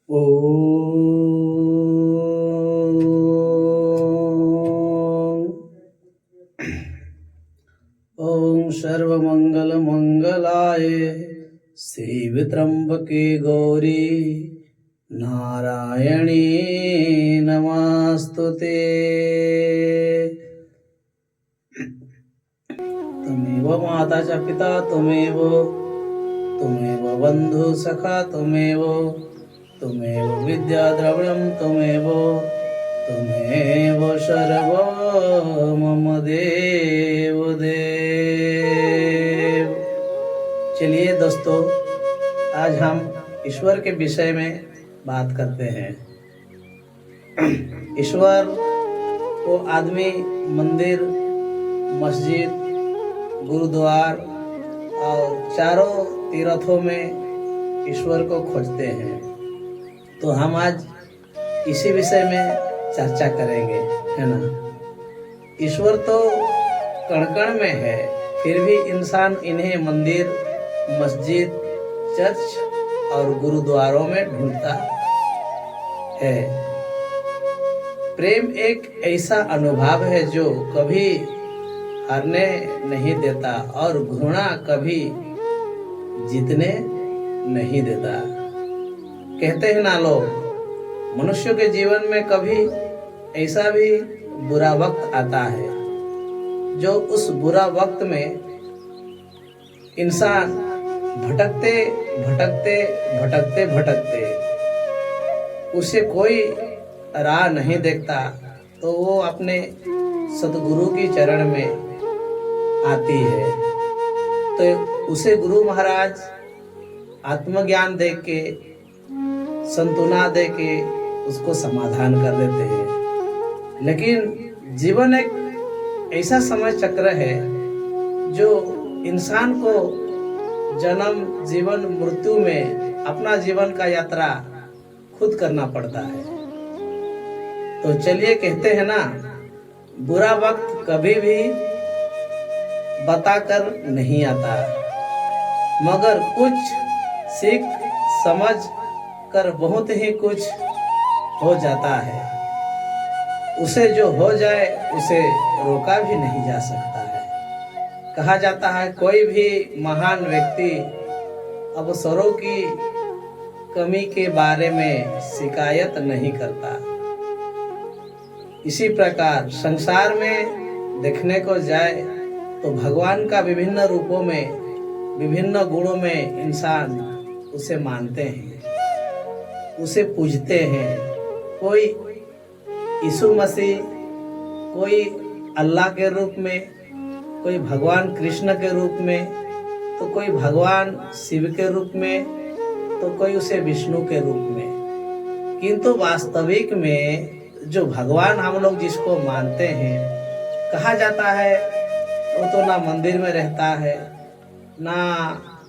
ओम सर्वमंगल मंगलाय शिवत्रंबके गौरी नारायणी नमस्तुते। त्वमेव माता च पिता त्वमेव बंधु सखा त्वमेव विद्या द्रविणं त्वमेव सर्व मम देव। चलिए दोस्तों, आज हम ईश्वर के विषय में बात करते हैं। ईश्वर को आदमी मंदिर, मस्जिद, गुरुद्वार और चारों तीर्थों में ईश्वर को खोजते हैं। तो हम आज इसी विषय में चर्चा करेंगे, है ना। ईश्वर तो कण कण में है, फिर भी इंसान इन्हें मंदिर, मस्जिद, चर्च और गुरुद्वारों में ढूंढता है। प्रेम एक ऐसा अनुभव है जो कभी हारने नहीं देता और घृणा कभी जीतने नहीं देता। कहते हैं ना लोग, मनुष्य के जीवन में कभी ऐसा भी बुरा वक्त आता है जो उस बुरा वक्त में इंसान भटकते उसे कोई राह नहीं देखता, तो वो अपने सतगुरु की चरण में आती है। तो उसे गुरु महाराज आत्मज्ञान दे के, संतुना दे के उसको समाधान कर देते हैं। लेकिन जीवन एक ऐसा समय चक्र है जो इंसान को जन्म, जीवन, मृत्यु में अपना जीवन का यात्रा खुद करना पड़ता है। तो चलिए, कहते हैं ना, बुरा वक्त कभी भी बताकर नहीं आता, मगर कुछ सीख समझ कर बहुत ही कुछ हो जाता है। उसे जो हो जाए उसे रोका भी नहीं जा सकता है। कहा जाता है कोई भी महान व्यक्ति अवसरों की कमी के बारे में शिकायत नहीं करता। इसी प्रकार संसार में देखने को जाए तो भगवान का विभिन्न रूपों में, विभिन्न गुणों में इंसान उसे मानते हैं, उसे पूजते हैं। कोई यीशु मसीह, कोई अल्लाह के रूप में, कोई भगवान कृष्ण के रूप में, तो कोई भगवान शिव के रूप में, तो कोई उसे विष्णु के रूप में। किंतु वास्तविक में जो भगवान हम लोग जिसको मानते हैं, कहा जाता है वो तो ना मंदिर में रहता है, ना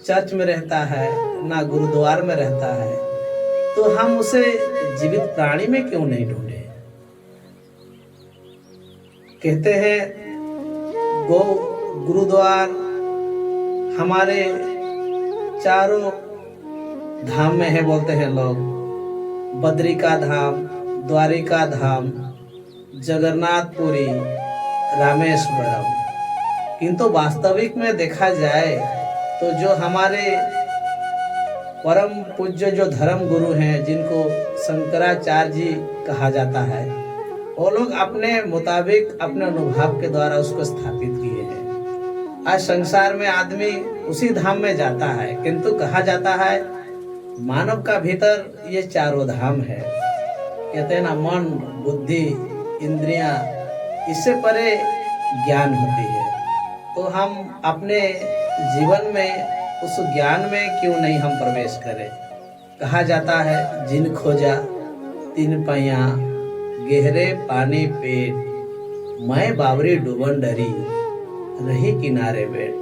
चर्च में रहता है, ना गुरुद्वार में रहता है। तो हम उसे जीवित प्राणी में क्यों नहीं ढूंढे। कहते हैं गुरुद्वार हमारे चारों धाम में है, बोलते हैं लोग। बद्री का धाम, द्वारिका धाम, जगन्नाथपुरी, रामेश्वरम। किंतु वास्तविक में देखा जाए तो जो हमारे परम पूज्य जो धर्म गुरु हैं, जिनको शंकराचार्य जी कहा जाता है, वो लोग अपने मुताबिक, अपने अनुभव के द्वारा उसको स्थापित किए हैं। आज संसार में आदमी उसी धाम में जाता है, किंतु कहा जाता है मानव का भीतर ये चारों धाम है। कहते हैं ना, मन, बुद्धि, इंद्रियां, इससे परे ज्ञान होती है। तो हम अपने जीवन में उस ज्ञान में क्यों नहीं हम प्रवेश करें। कहा जाता है जिन खोजा तीन पैया, गहरे पानी पेट, मैं बावरी डूबन डरी, रही किनारे बैठ।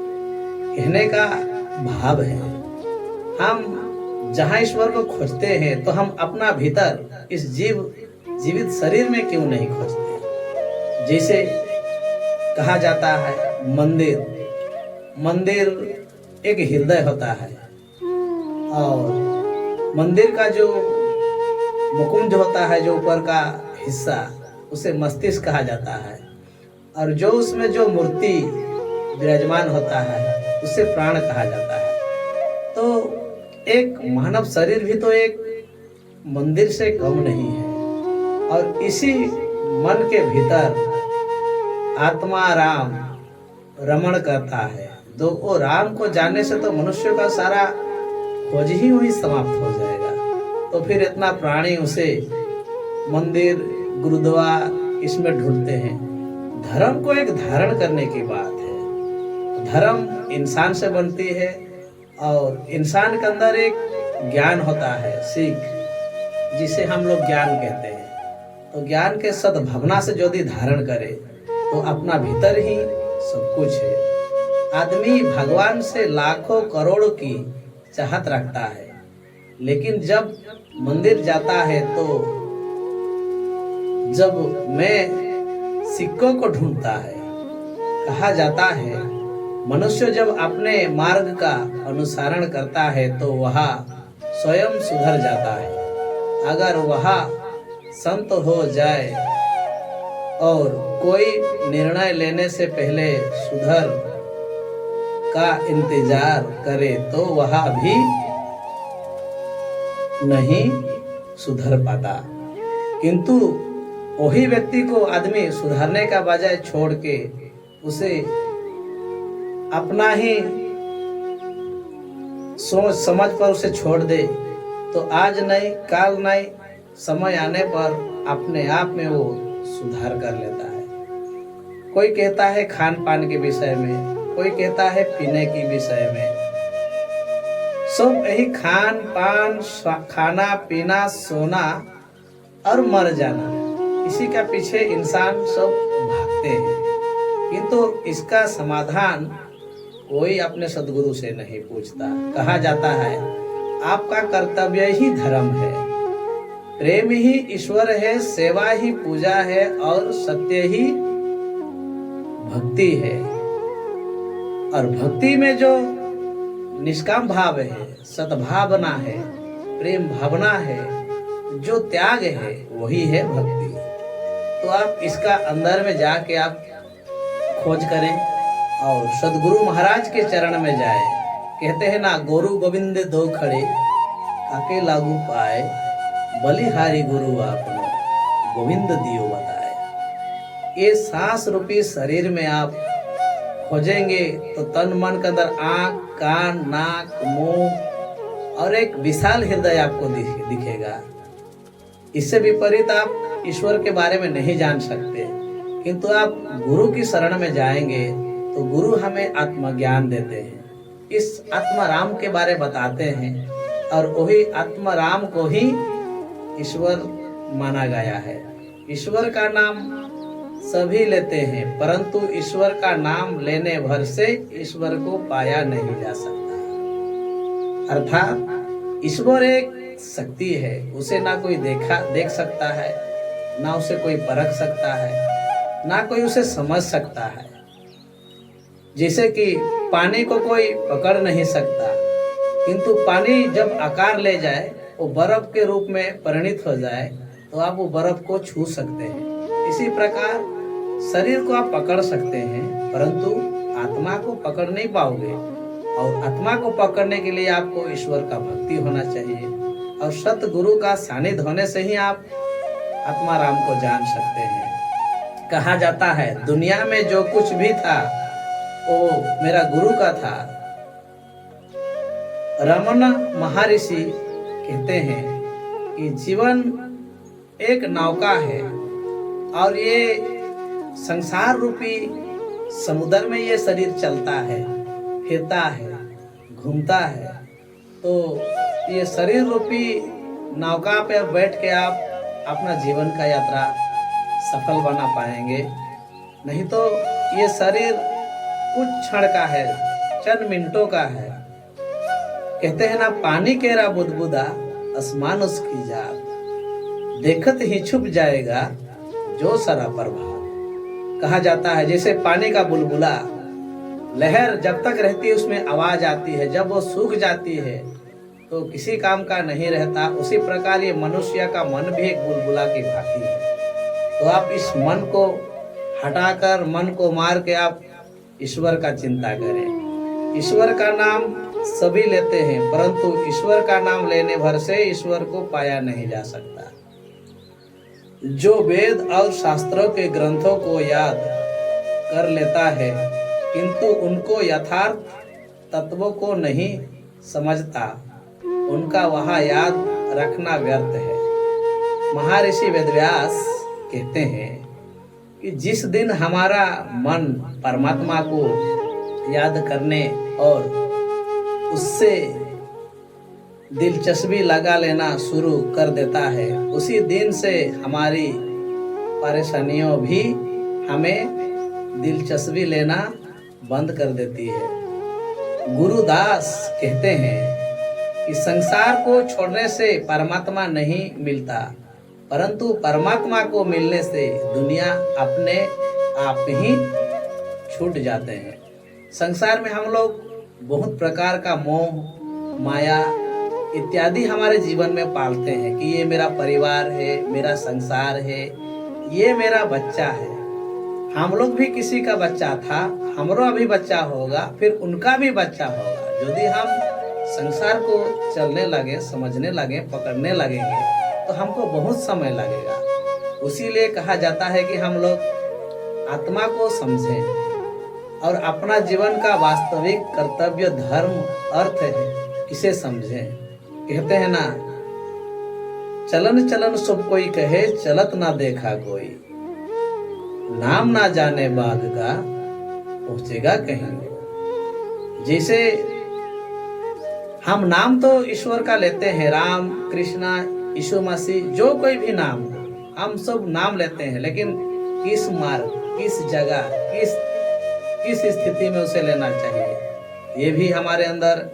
कहने का भाव है, हम जहाँ ईश्वर को खोजते हैं तो हम अपना भीतर इस जीवित शरीर में क्यों नहीं खोजते। जैसे कहा जाता है मंदिर एक हृदय होता है, और मंदिर का जो मुकुंद होता है जो ऊपर का हिस्सा, उसे मस्तिष्क कहा जाता है, और जो उसमें जो मूर्ति विराजमान होता है उसे प्राण कहा जाता है। तो एक मानव शरीर भी तो एक मंदिर से कम नहीं है, और इसी मन के भीतर आत्मा राम रमण करता है। तो वो राम को जानने से तो मनुष्य का सारा खोज ही वही समाप्त हो जाएगा। तो फिर इतना प्राणी उसे मंदिर गुरुद्वारा इसमें ढूंढते हैं। धर्म को एक धारण करने की बात है। धर्म इंसान से बनती है, और इंसान के अंदर एक ज्ञान होता है, सीख, जिसे हम लोग ज्ञान कहते हैं। तो ज्ञान के सद्भावना से यदि धारण करे तो अपना भीतर ही सब कुछ है। आदमी भगवान से लाखों करोड़ों की चाहत रखता है, लेकिन जब मंदिर जाता है तो जब मैं सिक्कों को ढूंढता है। कहा जाता है मनुष्य जब अपने मार्ग का अनुसरण करता है तो वह स्वयं सुधर जाता है। अगर वह संत हो जाए और कोई निर्णय लेने से पहले सुधर का इंतजार करे तो वह भी नहीं सुधर पाता। किंतु वही व्यक्ति को आदमी सुधरने का बजाय छोड़ के उसे अपना ही सोच समझ पर उसे छोड़ दे तो आज नहीं काल नहीं समय आने पर अपने आप में वो सुधार कर लेता है। कोई कहता है खान पान के विषय में, कोई कहता है पीने के विषय में। सब यही खान पान, खाना पीना, सोना और मर जाना, इसी का पीछे इंसान सब भागते हैं। किंतु इसका समाधान कोई अपने सदगुरु से नहीं पूछता। कहा जाता है आपका कर्तव्य ही धर्म है, प्रेम ही ईश्वर है, सेवा ही पूजा है और सत्य ही भक्ति है। और भक्ति में जो निष्काम भाव है, सद्भावना है, प्रेम भावना है, जो त्याग है, वही है भक्ति। तो आप इसका अंदर में जाके आप खोज करें और सदगुरु महाराज के चरण में जाए। कहते हैं ना, गुरु गोविंद दो खड़े काके लागू पाए, बलिहारी गुरु आपनो गोविंद दियो बताए। ये सांस रूपी शरीर में आप खोजेंगे तो तन मन के अंदर आंख, कान, नाक, मुंह और एक विशाल हृदय आपको दिखेगा। इससे विपरीत आप ईश्वर के बारे में नहीं जान सकते। किंतु आप गुरु की शरण में जाएंगे तो गुरु हमें आत्मज्ञान देते हैं, इस आत्माराम के बारे बताते हैं, और वही आत्माराम को ही ईश्वर माना गया है। ईश्वर का नाम सभी लेते हैं, परंतु ईश्वर का नाम लेने भर से ईश्वर को पाया नहीं जा सकता। अर्थात ईश्वर एक शक्ति है, उसे ना कोई देख सकता है, ना उसे कोई परख सकता है, ना कोई उसे समझ सकता है। जैसे कि पानी को कोई पकड़ नहीं सकता, किंतु पानी जब आकार ले जाए, वो बर्फ के रूप में परिणित हो जाए तो आप वो बर्फ को छू सकते हैं। इसी प्रकार शरीर को आप पकड़ सकते हैं, परंतु आत्मा को पकड़ नहीं पाओगे। और आत्मा को पकड़ने के लिए आपको ईश्वर का भक्ति होना चाहिए, और सतगुरु का सानिध्य होने से ही आप आत्माराम को जान सकते हैं। कहा जाता है दुनिया में जो कुछ भी था वो मेरा गुरु का था। रमन महर्षि कहते हैं कि जीवन एक नौका है, और ये संसार रूपी समुद्र में ये शरीर चलता है, फिरता है, घूमता है। तो ये शरीर रूपी नौका पे बैठ के आप अपना जीवन का यात्रा सफल बना पाएंगे। नहीं तो ये शरीर कुछ क्षण का है, चंद मिनटों का है। कहते हैं ना, पानी केरा बुदबुदा आसमान उसकी जात, देखत ही छुप जाएगा जो सरा प्रभात। कहा जाता है जैसे पानी का बुलबुला, लहर जब तक रहती है उसमें आवाज आती है, जब वो सूख जाती है तो किसी काम का नहीं रहता, उसी प्रकार ये मनुष्य का मन भी एक बुलबुला की भांति है। तो आप इस मन को हटाकर, मन को मार के आप ईश्वर का चिंता करें। ईश्वर का नाम सभी लेते हैं, परंतु ईश्वर का नाम लेने भर से ईश्वर को पाया नहीं जा सकता। जो वेद और शास्त्रों के ग्रंथों को याद कर लेता है किंतु उनको यथार्थ तत्वों को नहीं समझता, उनका वहाँ याद रखना व्यर्थ है। महर्षि वेदव्यास कहते हैं कि जिस दिन हमारा मन परमात्मा को याद करने और उससे दिलचस्पी लगा लेना शुरू कर देता है, उसी दिन से हमारी परेशानियों भी हमें दिलचस्पी लेना बंद कर देती है। गुरुदास कहते हैं कि संसार को छोड़ने से परमात्मा नहीं मिलता, परंतु परमात्मा को मिलने से दुनिया अपने आप ही छूट जाते हैं। संसार में हम लोग बहुत प्रकार का मोह, माया इत्यादि हमारे जीवन में पालते हैं कि ये मेरा परिवार है, मेरा संसार है, ये मेरा बच्चा है। हम लोग भी किसी का बच्चा था, हमरो अभी बच्चा होगा, फिर उनका भी बच्चा होगा। यदि हम संसार को चलने लगे, समझने लगे, पकड़ने लगेंगे तो हमको बहुत समय लगेगा। उसीलिए कहा जाता है कि हम लोग आत्मा को समझें और अपना जीवन का वास्तविक कर्तव्य, धर्म, अर्थ है, इसे समझें। कहते हैं ना, चलन चलन सब कोई कहे, चलत ना देखा कोई, नाम ना जाने बाग का पहुंचेगा कहीं। जैसे हम नाम तो ईश्वर का लेते हैं, राम, कृष्णा, यीशु मसीह, जो कोई भी नाम हम सब नाम लेते हैं, लेकिन किस मार्ग, किस जगह, किस स्थिति में उसे लेना चाहिए, ये भी हमारे अंदर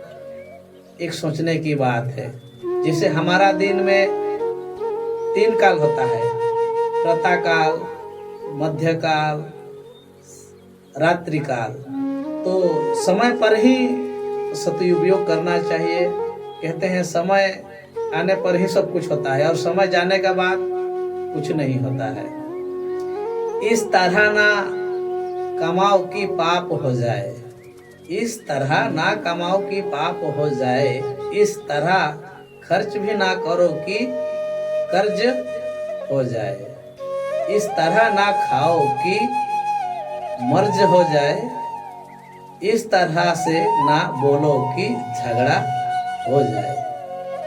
एक सोचने की बात है। जैसे हमारा दिन में 3 काल होता है, प्रातः काल, मध्य काल, रात्रि काल। तो समय पर ही सदुपयोग करना चाहिए। कहते हैं समय आने पर ही सब कुछ होता है और समय जाने के बाद कुछ नहीं होता है। इस तरह ना कमाओ कि पाप हो जाए, इस तरह ना कमाओ कि पाप हो जाए, इस तरह खर्च भी ना करो कि कर्ज हो जाए, इस तरह ना खाओ कि मर्ज हो जाए, इस तरह से ना बोलो कि झगड़ा हो जाए,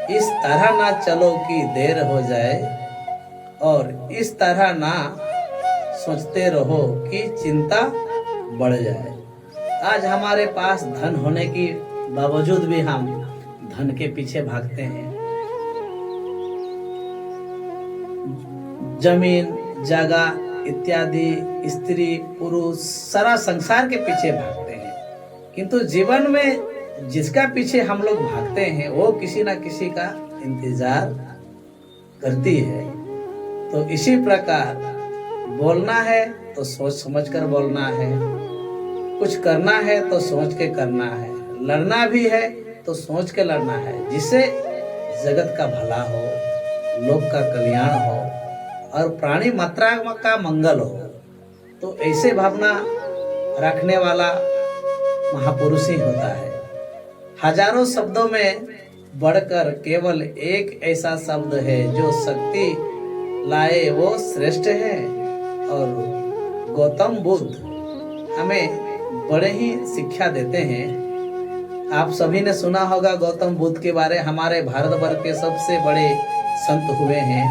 इस तरह ना चलो कि देर हो जाए, और इस तरह ना सोचते रहो कि चिंता बढ़ जाए। आज हमारे पास धन होने की बावजूद भी हम धन के पीछे भागते हैं। जमीन, जगह इत्यादि, स्त्री, पुरुष, सारा संसार के पीछे भागते हैं। किंतु जीवन में जिसका पीछे हम लोग भागते हैं वो किसी ना किसी का इंतजार करती है। तो इसी प्रकार बोलना है तो सोच समझ कर बोलना है, कुछ करना है तो सोच के करना है, लड़ना भी है तो सोच के लड़ना है, जिससे जगत का भला हो, लोक का कल्याण हो और प्राणी मात्रा का मंगल हो। तो ऐसे भावना रखने वाला महापुरुष ही होता है। हजारों शब्दों में बढ़कर केवल एक ऐसा शब्द है जो शक्ति लाए, वो श्रेष्ठ है। और गौतम बुद्ध हमें बड़े ही शिक्षा देते हैं। आप सभी ने सुना होगा गौतम बुद्ध के बारे। हमारे भारतवर्ष के सबसे बड़े संत हुए हैं।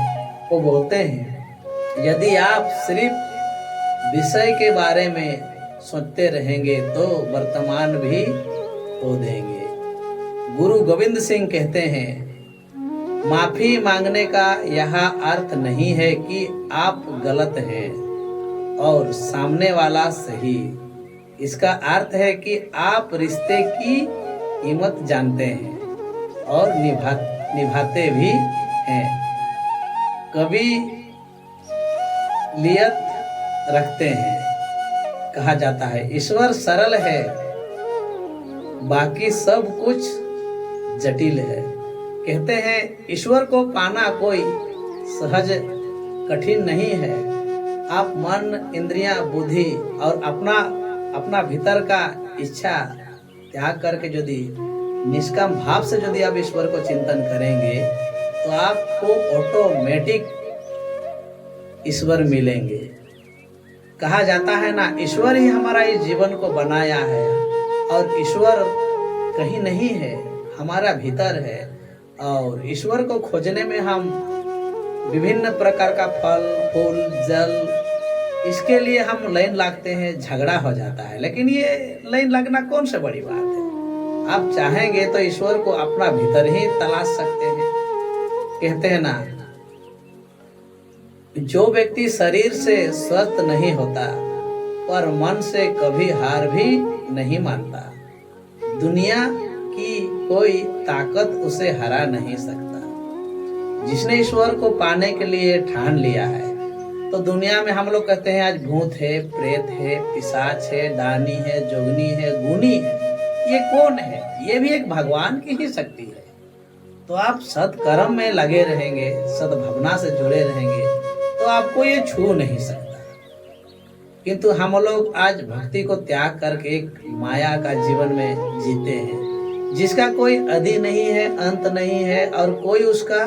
वो बोलते हैं, यदि आप सिर्फ विषय के बारे में सोचते रहेंगे तो वर्तमान भी खो देंगे। गुरु गोविंद सिंह कहते हैं, माफी मांगने का यह अर्थ नहीं है कि आप गलत हैं और सामने वाला सही। इसका अर्थ है कि आप रिश्ते की कीमत जानते हैं और निभाते भी हैं। कभी लियत रखते हैं। कहा जाता है ईश्वर सरल है, बाकी सब कुछ जटिल है। कहते हैं ईश्वर को पाना कोई सहज कठिन नहीं है। आप मन, इंद्रियां, बुद्धि और अपना भीतर का इच्छा त्याग करके यदि निष्काम भाव से यदि आप ईश्वर को चिंतन करेंगे तो आपको ऑटोमेटिक ईश्वर मिलेंगे। कहा जाता है ना, ईश्वर ही हमारा इस जीवन को बनाया है और ईश्वर कहीं नहीं है, हमारा भीतर है। और ईश्वर को खोजने में हम विभिन्न प्रकार का फल, फूल, जल, इसके लिए हम लाइन लगते हैं, झगड़ा हो जाता है। लेकिन ये लाइन लगना कौन से बड़ी बात है। आप चाहेंगे तो ईश्वर को अपना भीतर ही तलाश सकते हैं। कहते हैं ना, जो व्यक्ति शरीर से स्वस्थ नहीं होता पर मन से कभी हार भी नहीं मानता, दुनिया की कोई ताकत उसे हरा नहीं सकता। जिसने ईश्वर को पाने के लिए ठान लिया है, तो दुनिया में हम लोग कहते हैं आज भूत है, प्रेत है, पिशाच है, डानी है, जोगनी है, गुनी है, ये कौन है? ये भी एक भगवान की ही शक्ति है। तो आप सत्कर्म में लगे रहेंगे, सद्भावना से जुड़े रहेंगे, तो आपको ये छू नहीं सकता। किंतु हम लोग आज भक्ति को त्याग करके एक माया का जीवन में जीते हैं, जिसका कोई आदि नहीं है, अंत नहीं है और कोई उसका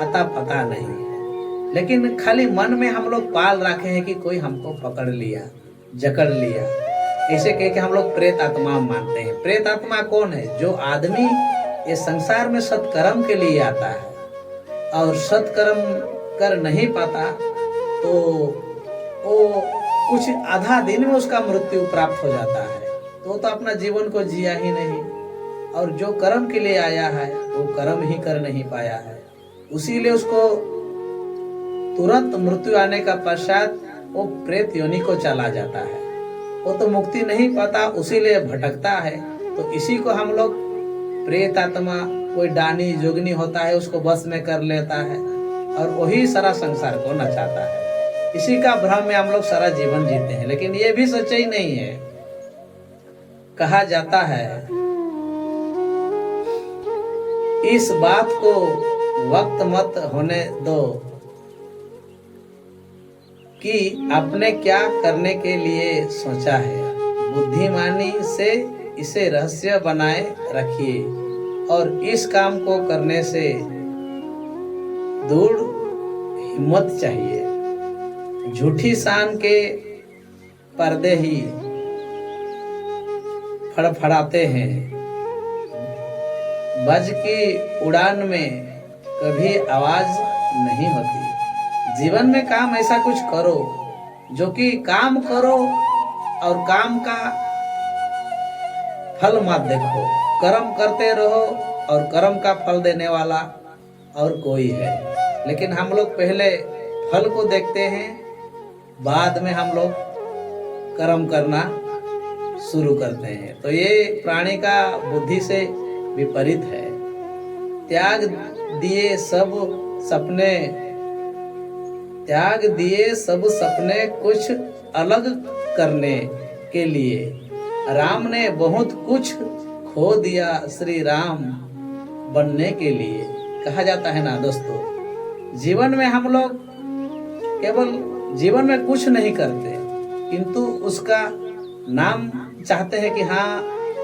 अता पता नहीं है। लेकिन खाली मन में हम लोग पाल रखे हैं कि कोई हमको पकड़ लिया, जकड़ लिया। ऐसे कह के हम लोग प्रेत आत्मा मानते हैं। प्रेत आत्मा कौन है? जो आदमी ये संसार में सत्कर्म के लिए आता है और सत्कर्म कर नहीं पाता, तो वो कुछ आधा दिन में उसका मृत्यु प्राप्त हो जाता है। तो अपना जीवन को जिया ही नहीं, और जो कर्म के लिए आया है वो कर्म ही कर नहीं पाया है। उसीलिए उसको तुरंत मृत्यु आने का पश्चात वो प्रेत योनि को चला जाता है। वो तो मुक्ति नहीं पाता, उसीलिए भटकता है। तो इसी को हम लोग प्रेत आत्मा, कोई डानी जोगनी होता है, उसको बस में कर लेता है और वही सारा संसार को नचाता है। इसी का भ्रम में हम लोग सारा जीवन जीते हैं। लेकिन ये भी सच्चाई नहीं है। कहा जाता है, इस बात को वक्त मत होने दो कि आपने क्या करने के लिए सोचा है। बुद्धिमानी से इसे रहस्य बनाए रखिए और इस काम को करने से दूर हिम्मत चाहिए। झूठी शान के पर्दे ही फड़फड़ाते हैं। बज की उड़ान में कभी आवाज नहीं होती। जीवन में काम ऐसा कुछ करो जो कि काम करो और काम का फल मत देखो। कर्म करते रहो और कर्म का फल देने वाला और कोई है। लेकिन हम लोग पहले फल को देखते हैं, बाद में हम लोग कर्म करना शुरू करते हैं। तो ये प्राणी का बुद्धि से विपरीत है। त्याग दिए सब सपने कुछ अलग करने के लिए। राम ने बहुत कुछ खो दिया श्री राम बनने के लिए। कहा जाता है ना दोस्तों, जीवन में हम लोग केवल जीवन में कुछ नहीं करते, किंतु उसका नाम चाहते हैं कि हाँ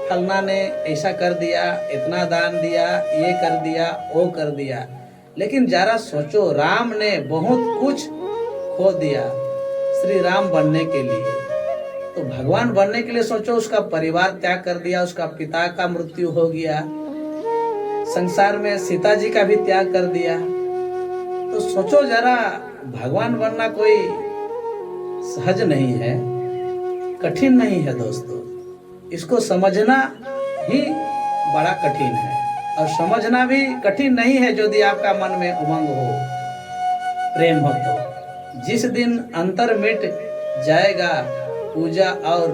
फलना ने ऐसा कर दिया, इतना दान दिया, ये कर दिया, वो कर दिया। लेकिन जरा सोचो, राम ने बहुत कुछ खो दिया श्री राम बनने के लिए। तो भगवान बनने के लिए सोचो, उसका परिवार त्याग कर दिया, उसका पिता का मृत्यु हो गया, संसार में सीता जी का भी त्याग कर दिया। तो सोचो जरा, भगवान बनना कोई सहज नहीं है, कठिन नहीं है दोस्तों। इसको समझना ही बड़ा कठिन है, और समझना भी कठिन नहीं है यदि आपका मन में उमंग हो, प्रेम हो। तो जिस दिन अंतर मिट जाएगा पूजा और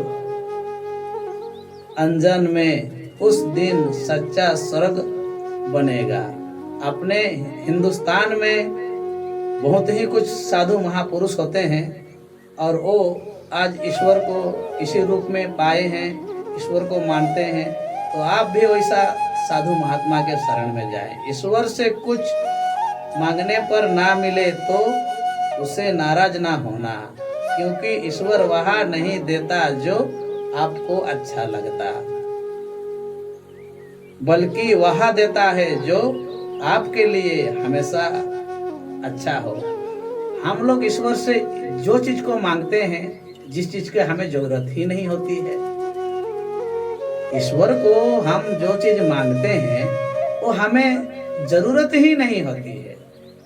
अंजन में, उस दिन सच्चा स्वर्ग बनेगा। अपने हिंदुस्तान में बहुत ही कुछ साधु महापुरुष होते हैं और वो आज ईश्वर को इसी रूप में पाए हैं, ईश्वर को मानते हैं। तो आप भी वैसा साधु महात्मा के शरण में जाएं। ईश्वर से कुछ मांगने पर ना मिले तो उसे नाराज ना होना, क्योंकि ईश्वर वह नहीं देता जो आपको अच्छा लगता, बल्कि वह देता है जो आपके लिए हमेशा अच्छा हो। हम लोग ईश्वर से जो चीज को मांगते हैं, जिस चीज की हमें जरूरत ही नहीं होती है, ईश्वर को हम जो चीज मांगते हैं वो हमें जरूरत ही नहीं होती है,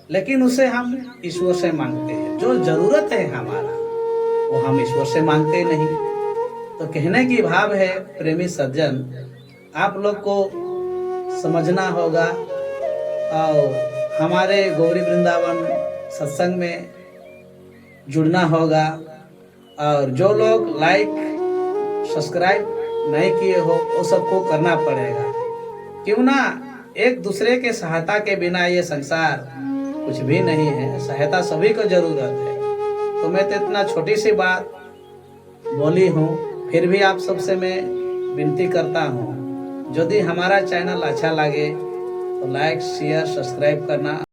लेकिन उसे हम ईश्वर से मांगते हैं। जो जरूरत है हमारा वो हम ईश्वर से मांगते नहीं। तो कहने की भाव है प्रेमी सज्जन, आप लोग को समझना होगा और हमारे गौरी वृंदावन सत्संग में जुड़ना होगा। और जो लोग लाइक सब्सक्राइब नहीं किए हो वो सबको करना पड़ेगा। क्यों ना, एक दूसरे के सहायता के बिना ये संसार कुछ भी नहीं है। सहायता सभी को जरूरत है। तो मैं तो इतना छोटी सी बात बोली हूँ, फिर भी आप सबसे मैं विनती करता हूँ, यदि हमारा चैनल अच्छा लगे तो लाइक शेयर सब्सक्राइब करना